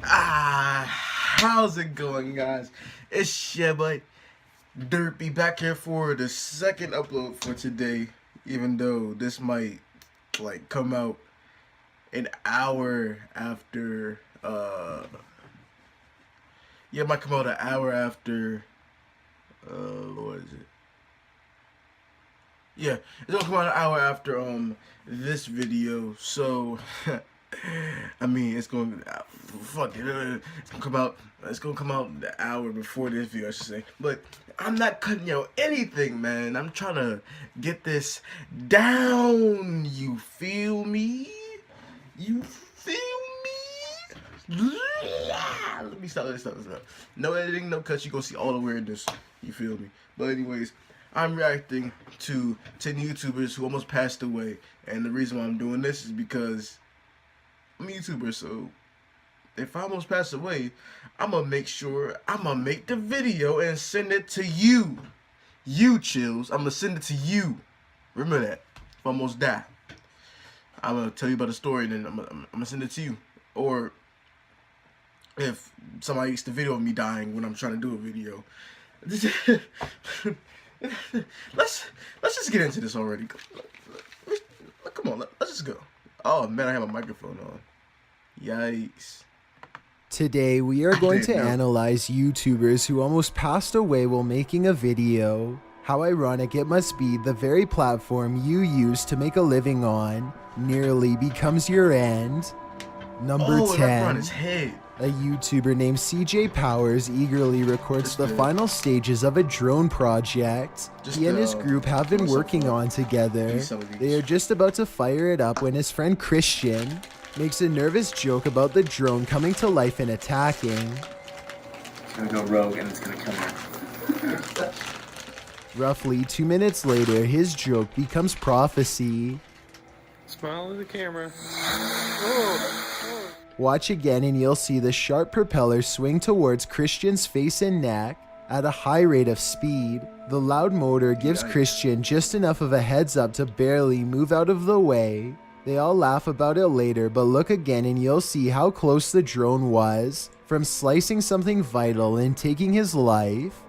How's it going, guys? It's your boy Derpy back here for the second upload for today. Even though this might come out an hour after it might come out an hour after what is it? Yeah, it's gonna come out an hour after this video. So I mean, it's gonna fuck it. It's gonna come out the hour before this video, I should say. But I'm not cutting out anything, man. I'm trying to get this down. You feel me? You feel me? Let me stop. No editing, no cuts. You gonna see all the weirdness. You feel me? But anyways, I'm reacting to 10 YouTubers who almost passed away, and the reason why I'm doing this is because I'm a YouTuber, so if I almost pass away, I'm gonna make sure I'm gonna make the video and send it to you. You chills, I'm gonna send it to you. Remember that. If I almost die, I'm gonna tell you about the story, and then I'm gonna send it to you. Or if somebody makes the video of me dying when I'm trying to do a video. let's just get into this already. Come on, let's just go. Oh man, I have a microphone on. Yikes. Today we are going to analyze YouTubers who almost passed away while making a video. How ironic it must be the very platform you use to make a living on nearly becomes your end. Number 10. A YouTuber named CJ Powers eagerly records the final stages of a drone project he and his group have been working on together. They are just about to fire it up when his friend Christian makes a nervous joke about the drone coming to life and attacking. It's gonna go rogue and it's gonna come here. Roughly 2 minutes later, his joke becomes prophecy. Smile at the camera. Watch again and you'll see the sharp propeller swing towards Christian's face and neck at a high rate of speed. The loud motor gives Christian just enough of a heads up to barely move out of the way. They all laugh about it later, but look again and you'll see how close the drone was from slicing something vital and taking his life.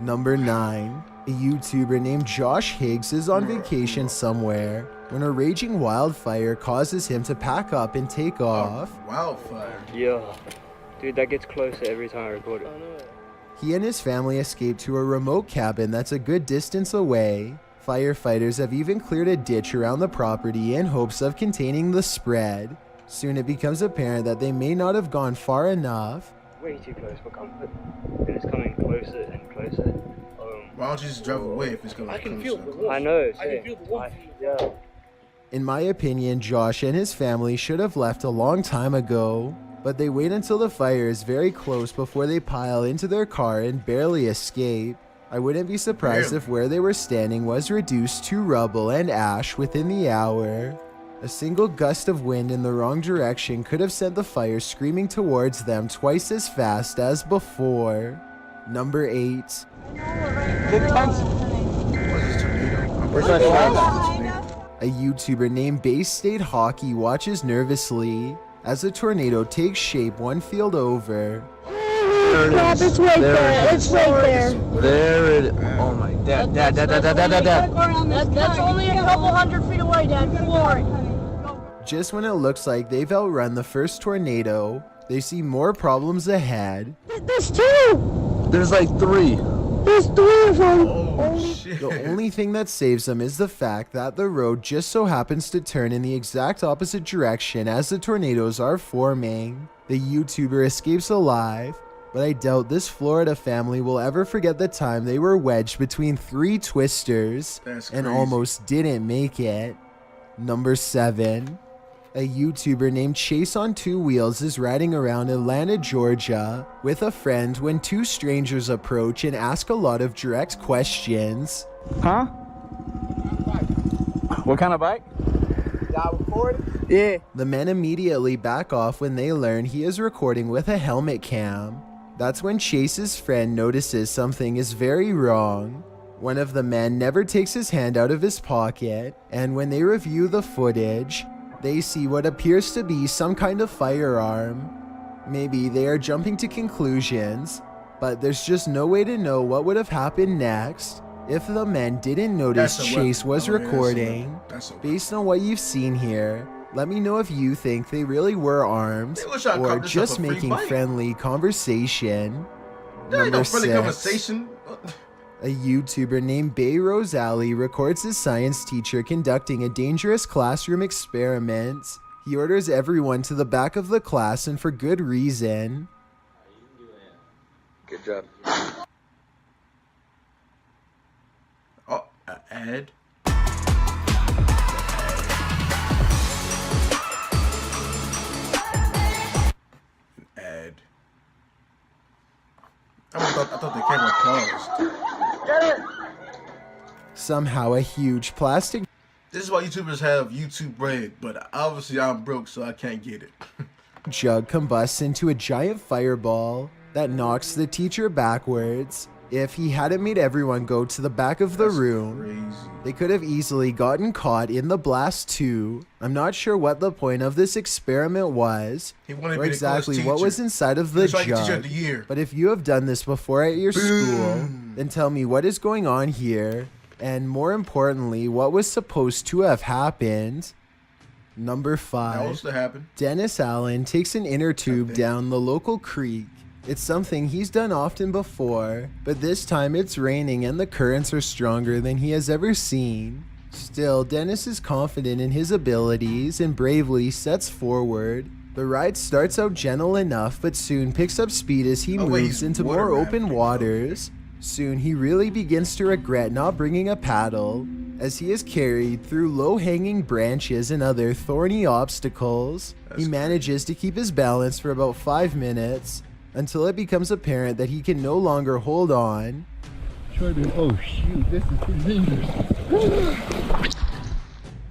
Number 9. A YouTuber named Josh Higgs is on vacation somewhere when a raging wildfire causes him to pack up and take off. Wildfire? Yeah. Dude, that gets closer every time I record it. He and his family escaped to a remote cabin that's a good distance away. Firefighters have even cleared a ditch around the property in hopes of containing the spread. Soon it becomes apparent that they may not have gone far enough. Way too close for comfort. And it's coming closer and closer. Why don't you just drive away if it's going to come so close? I know. I can feel the wolf. Yeah. In my opinion, Josh and his family should have left a long time ago, but they wait until the fire is very close before they pile into their car and barely escape. I wouldn't be surprised if where they were standing was reduced to rubble and ash within the hour. A single gust of wind in the wrong direction could have sent the fire screaming towards them twice as fast as before. Number 8. A YouTuber named Bay State Hockey watches nervously as a tornado takes shape one field over. Crap, it's right there. It's right there. There it is. Oh my dad. That's only a couple hundred feet away, Dad. Floor it. Just when it looks like they've outrun the first tornado, they see more problems ahead. There's 2. There's like 3. There's 3 of them. Oh, shit. The only thing that saves them is the fact that the road just so happens to turn in the exact opposite direction as the tornadoes are forming. The YouTuber escapes alive, but I doubt this Florida family will ever forget the time they were wedged between 3 twisters and almost didn't make it. Number 7. A YouTuber named Chase on 2 Wheels is riding around Atlanta, Georgia with a friend when 2 strangers approach and ask a lot of direct questions. Huh? What kind of bike? Yeah. The men immediately back off when they learn he is recording with a helmet cam. That's when Chase's friend notices something is very wrong. One of the men never takes his hand out of his pocket, and when they review the footage, they see what appears to be some kind of firearm. Maybe they are jumping to conclusions, but there's just no way to know what would have happened next if the men didn't notice That's a Chase weapon. was Oh, yeah, that's a recording. weapon. That's a weapon. Based on what you've seen here, let me know if you think they really were armed They wish I'd or call this just up a free making bite. friendly conversation. There ain't Number no friendly 6. conversation. A YouTuber named Bay Rosali records his science teacher conducting a dangerous classroom experiment. He orders everyone to the back of the class, and for good reason. Good job. Oh, ad. Ad. I thought the camera paused. Somehow a huge plastic This is why YouTubers have YouTube Red, but obviously I'm broke, so I can't get it. jug combusts into a giant fireball that knocks the teacher backwards. If he hadn't made everyone go to the back of the That's room, crazy. they could have easily gotten caught in the blast too. I'm not sure what the point of this experiment was, He wanted to or be the coolest exactly what teacher. was inside of He the was like teacher jug. of the year. But if you have done this before at your school, then tell me what is going on here, and more importantly, what was supposed to have happened. Number That 5. was to happen. Dennis Allen takes an inner tube Okay. down the local creek. It's something he's done often before, but this time it's raining and the currents are stronger than he has ever seen. Still, Dennis is confident in his abilities and bravely sets forward. The ride starts out gentle enough, but soon picks up speed as he Oh, wait, moves he's into water more open rafting. waters. Soon he really begins to regret not bringing a paddle, as he is carried through low-hanging branches and other thorny obstacles. He manages to keep his balance for about 5 minutes, until it becomes apparent that he can no longer hold on. Oh shoot, this is pretty dangerous.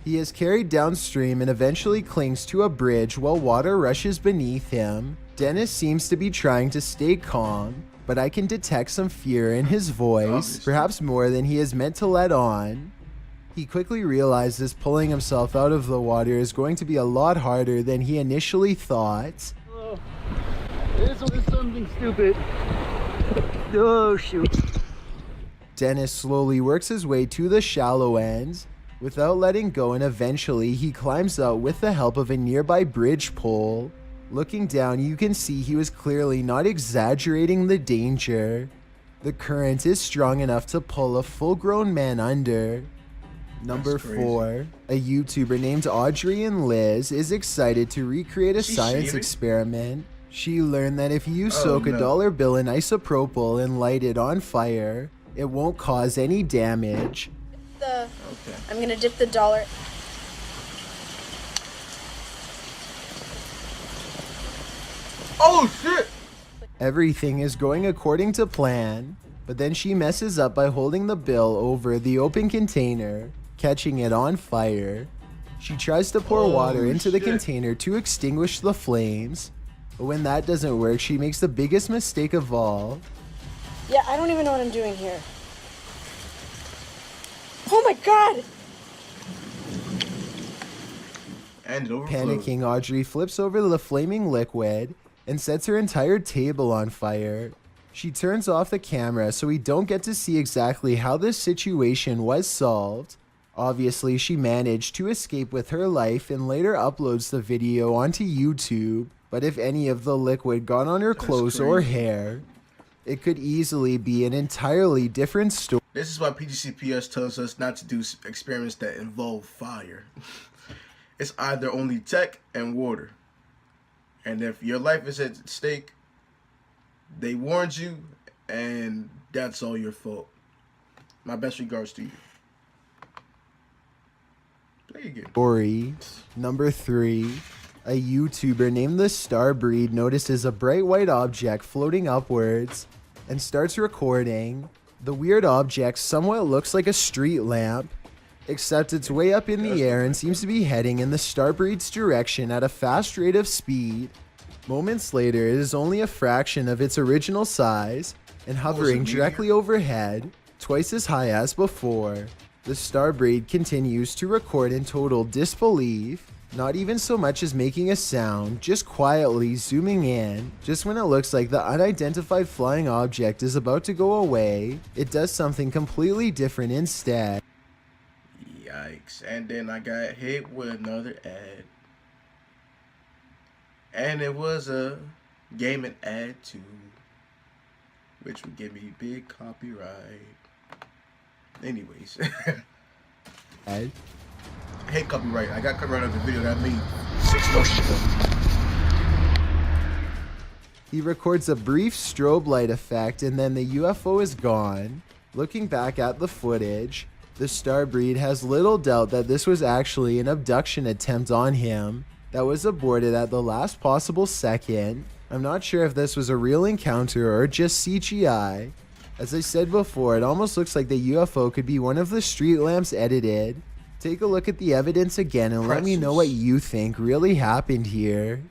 He is carried downstream and eventually clings to a bridge while water rushes beneath him. Dennis seems to be trying to stay calm, but I can detect some fear in his voice, Obviously. perhaps more than he is meant to let on. He quickly realizes pulling himself out of the water is going to be a lot harder than he initially thought. This was something stupid. Oh shoot. Dennis slowly works his way to the shallow end without letting go, and eventually he climbs out with the help of a nearby bridge pole. Looking down, you can see he was clearly not exaggerating the danger. The current is strong enough to pull a full-grown man under. Number That's crazy. 4, a YouTuber named Audrey and Liz is excited to recreate a She's science shaving? experiment. She learned that if you Oh, soak a no. dollar bill in isopropyl and light it on fire, it won't cause any damage. Okay. I'm gonna dip the dollar. Oh shit! Everything is going according to plan, but then she messes up by holding the bill over the open container, catching it on fire. She tries to pour water into the shit. container to extinguish the flames, but when that doesn't work, she makes the biggest mistake of all. Yeah, I don't even know what I'm doing here. Oh my god! And it overflowed. Panicking, Audrey flips over the flaming liquid and sets her entire table on fire. She turns off the camera so we don't get to see exactly how this situation was solved. Obviously, she managed to escape with her life and later uploads the video onto YouTube. But if any of the liquid got on her clothes or crazy. hair, it could easily be an entirely different story. This is why PGCPS tells us not to do experiments that involve fire. It's either only tech and water. And if your life is at stake, they warned you, and that's all your fault. My best regards to you. Play again. Story. Number 3. A YouTuber named the Starbreed notices a bright white object floating upwards and starts recording. The weird object somewhat looks like a street lamp, except it's way up in the air and seems to be heading in the Starbreed's direction at a fast rate of speed. Moments later, it is only a fraction of its original size and hovering meteor? directly overhead, twice as high as before. The Starbreed continues to record in total disbelief. not even so much as making a sound, just quietly zooming in. Just when it looks like the unidentified flying object is about to go away, it does something completely different instead. Yikes. And then I got hit with another ad. And it was a gaming ad too, which would give me big copyright. Anyways. Ed? I hate copyright. I got copyright on the video that I made 6 months ago. He records a brief strobe light effect and then the UFO is gone. Looking back at the footage, the Starbreed has little doubt that this was actually an abduction attempt on him that was aborted at the last possible second. I'm not sure if this was a real encounter or just CGI. As I said before, it almost looks like the UFO could be one of the street lamps edited. Take a look at the evidence again and let me know what you think really happened here.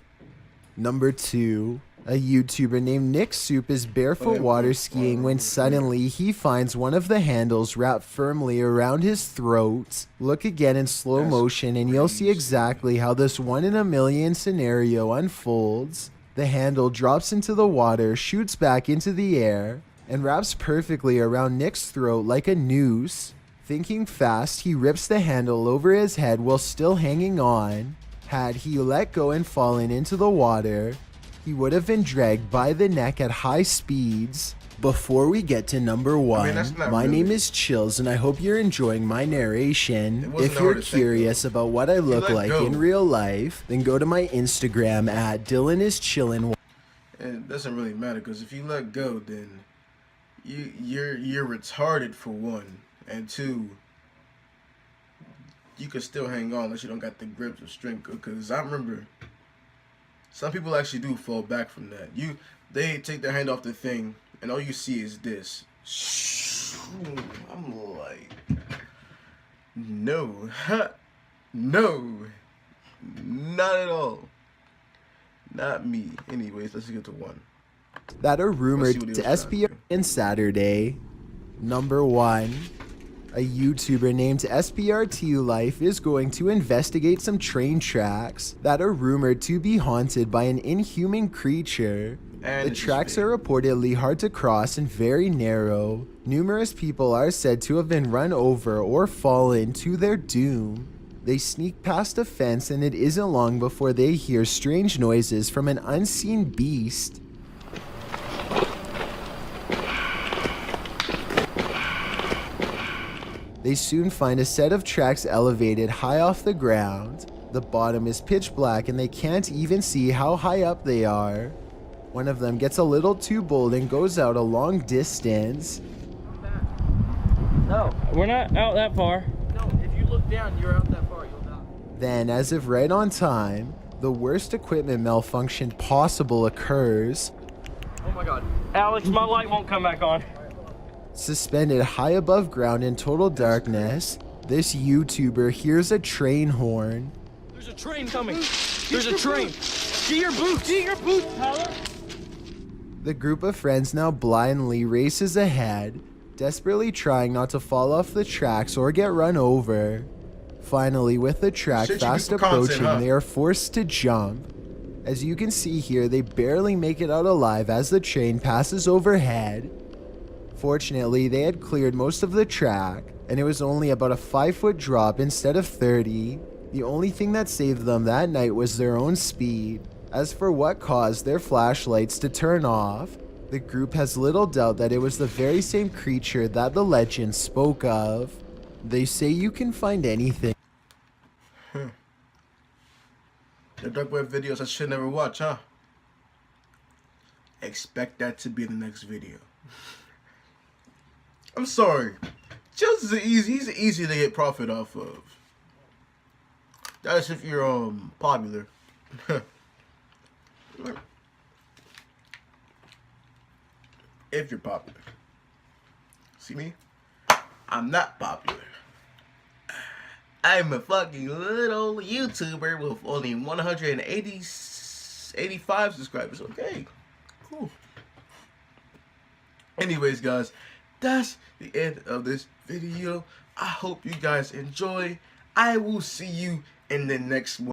Number 2. A YouTuber named Nick Soup is barefoot water skiing when suddenly he finds one of the handles wrapped firmly around his throat. Look again in slow motion and you'll see exactly how this 1 in a million scenario unfolds. The handle drops into the water, shoots back into the air, and wraps perfectly around Nick's throat like a noose. Thinking fast, he rips the handle over his head while still hanging on. Had he let go and fallen into the water, he would have been dragged by the neck at high speeds. Before we get to number 1, my name is Chills and I hope you're enjoying my narration. If you're curious about what I look like in real life, then go to my Instagram at DylanIsChillin. It doesn't really matter because if you let go, then you're retarded for 1, and 2, you can still hang on unless you don't got the grips or strength. Because I remember some people actually do fall back from that. They take their hand off the thing and all you see is this. I'm like, no, no, not at all, not me. Anyways, let's get to 1. That are rumored to SPR on Saturday. Number 1. A YouTuber named SPRT Life is going to investigate some train tracks that are rumored to be haunted by an inhuman creature. The tracks are reportedly hard to cross and very narrow. Numerous people are said to have been run over or fallen to their doom. They sneak past a fence and it isn't long before they hear strange noises from an unseen beast. They soon find a set of tracks elevated high off the ground. The bottom is pitch black and they can't even see how high up they are. One of them gets a little too bold and goes out a long distance. No, we're not out that far. No, if you look down, you're out that far, you'll die. Then, as if right on time, the worst equipment malfunction possible occurs. Oh my god. Alex, my light won't come back on. Suspended high above ground in total darkness, this YouTuber hears a train horn. There's a train coming. There's a train. Get your boots. Get your boots, Tyler. The group of friends now blindly races ahead, desperately trying not to fall off the tracks or get run over. Finally, with the track fast approaching, they are forced to jump. As you can see here, they barely make it out alive as the train passes overhead. Fortunately, they had cleared most of the track, and it was only about a 5-foot drop instead of 30. The only thing that saved them that night was their own speed. As for what caused their flashlights to turn off, the group has little doubt that it was the very same creature that the legend spoke of. They say you can find anything. The dark web videos I should never watch, huh? Expect that to be the next video. I'm sorry. Chills is he's easy to get profit off of. That's if you're popular. If you're popular. See me? I'm not popular. I'm a fucking little YouTuber with only 185 subscribers. Okay, cool. Anyways, guys, that's the end of this video. I hope you guys enjoy. I will see you in the next one.